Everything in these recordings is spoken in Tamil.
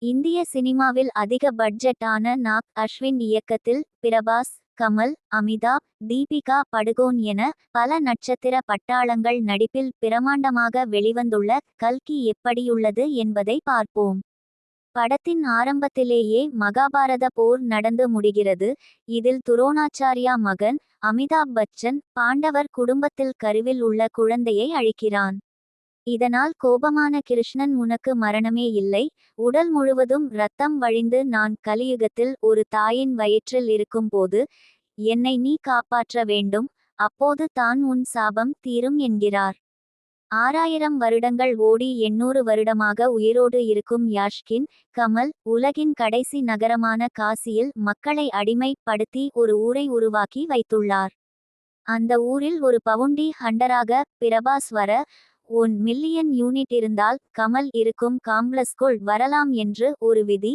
இந்திய சினிமாவில் அதிக பட்ஜெட்டான நாக் அஸ்வின் இயக்கத்தில் பிரபாஸ், கமல், அமிதாப், தீபிகா படுகோன் என பல நட்சத்திர பட்டாளங்கள் நடிப்பில் பிரமாண்டமாக வெளிவந்துள்ள கல்கி எப்படியுள்ளது என்பதை பார்ப்போம். படத்தின் ஆரம்பத்திலேயே மகாபாரத போர் நடந்து முடிகிறது. இதில் துரோணாச்சாரியா மகன் அமிதாப் பச்சன் பாண்டவர் குடும்பத்தில் கருவில் உள்ள குழந்தையை அழிக்கிறான். இதனால் கோபமான கிருஷ்ணன், உனக்கு மரணமே இல்லை, உடல் முழுவதும் இரத்தம் வழிந்து நான் கலியுகத்தில் ஒரு தாயின் வயிற்றில் இருக்கும்போது என்னை நீ காப்பாற்ற வேண்டும், அப்போது தான் உன் சாபம் தீரும் என்கிறார். 6000 வருடங்கள் ஓடி 800 வருடமாக உயிரோடு இருக்கும் யாஷ்கின் கமல் உலகின் கடைசி நகரமான காசியில் மக்களை அடிமைப்படுத்தி ஒரு ஊரை உருவாக்கி வைத்துள்ளார். அந்த ஊரில் ஒரு பவுண்டி ஹண்டராக பிரபாஸ் வர 1 மில்லியன் யூனிட் இருந்தால் கமல் இருக்கும் காம்ப்ளெக்ஸ்க்குள் வரலாம் என்று ஒரு விதி.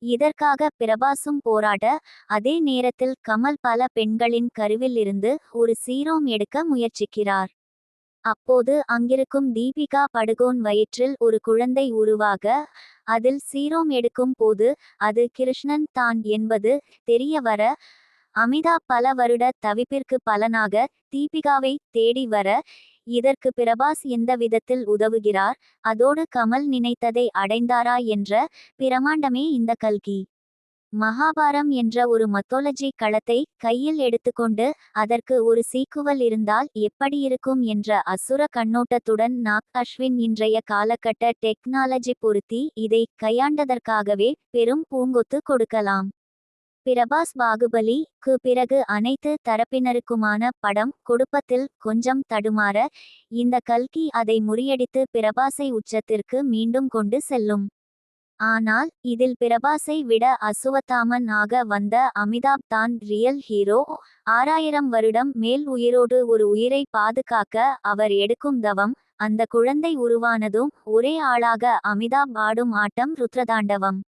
இதற்காக பிரபாசும் போராட, அதே நேரத்தில் கமல் பல பெண்களின் கருவில் இருந்து ஒரு சீரோம் எடுக்க முயற்சிக்கிறார். அப்போது அங்கிருக்கும் தீபிகா படுகோன் வயிற்றில் ஒரு குழந்தை உருவாக, அதில் சீரோம் எடுக்கும் போது அது கிருஷ்ணன் தான் என்பது தெரிய வர, அமிதாப் பல வருட தவிப்பிற்கு பலனாக தீபிகாவை தேடி வர, இதற்கு பிரபாஸ் எந்த விதத்தில் உதவுகிறார், அதோடு கமல் நினைத்ததை அடைந்தாரா என்ற பிரமாண்டமே இந்த கல்கி. மகாபாரம் என்ற ஒரு மத்தோலஜி களத்தை கையில் எடுத்துக்கொண்டு அதற்கு ஒரு சீக்குவல் இருந்தால் எப்படியிருக்கும் என்ற அசுர கண்ணோட்டத்துடன் நாக் அஸ்வின் இன்றைய காலகட்ட டெக்னாலஜி பொருத்தி இதை கையாண்டதற்காகவே பெரும் பூங்கொத்து கொடுக்கலாம். பிரபாஸ் பாகுபலி-க்கு பிறகு அனைத்து தரப்பினருக்குமான படம் கொடுப்பதில் கொஞ்சம் தடுமாற, இந்த கல்கி அதை முறியடித்து பிரபாஸை உச்சத்திற்கு மீண்டும் கொண்டு செல்லும். ஆனால் இதில் பிரபாஸை விட அசுவத்தாமன் ஆக வந்த அமிதாப் தான் ரியல் ஹீரோ. 6000 வருடம் மேல் உயிரோடு ஒரு உயிரை பாதுகாக்க அவர் எடுக்கும் தவம், அந்த குழந்தை உருவானதும் ஒரே ஆளாக அமிதாப் ஆடும் ஆட்டம் ருத்ரதாண்டவம்.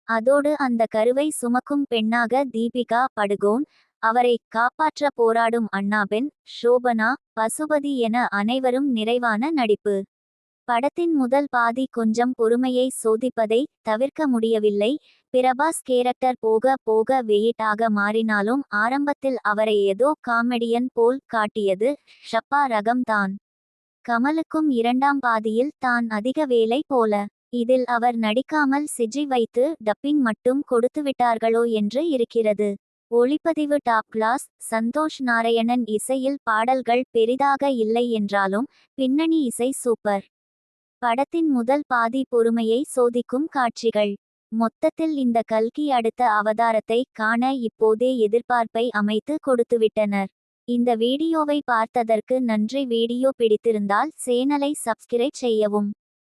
அதோடு அந்த கருவை சுமக்கும் பெண்ணாக தீபிகா படுகோன், அவரை காப்பாற்ற போராடும் அண்ணாபென், ஷோபனா, பசுபதி என அனைவரும் நிறைவான நடிப்பு. படத்தின் முதல் பாதி கொஞ்சம் பொறுமையை சோதிப்பதை தவிர்க்க முடியவில்லை. பிரபாஸ் கேரக்டர் போக போக வெயிட் ஆக மாறினாலும் ஆரம்பத்தில் அவரை ஏதோ காமெடியன் போல் காட்டியது ஷப்பா ரகம்தான். கமலுக்கும் இரண்டாம் பாதியில் தான் அதிக வேலை போல. இதில் அவர் நடிக்காமல் சிஜி வைத்து டப்பிங் மட்டும் கொடுத்துவிட்டார்களோ என்று இருக்கிறது. ஒளிப்பதிவு டாப் கிளாஸ். சந்தோஷ் நாராயணன் இசையில் பாடல்கள் பெரிதாக இல்லை என்றாலும் பின்னணி இசை சூப்பர். படத்தின் முதல் பாதி பொறுமையை சோதிக்கும் காட்சிகள். மொத்தத்தில் இந்த கல்கி அடுத்த அவதாரத்தை காண இப்போதே எதிர்பார்ப்பை அமைத்து கொடுத்துவிட்டனர். இந்த வீடியோவை பார்த்ததற்கு நன்றி. வீடியோ பிடித்திருந்தால் சேனலை சப்ஸ்கிரைப் செய்யவும்.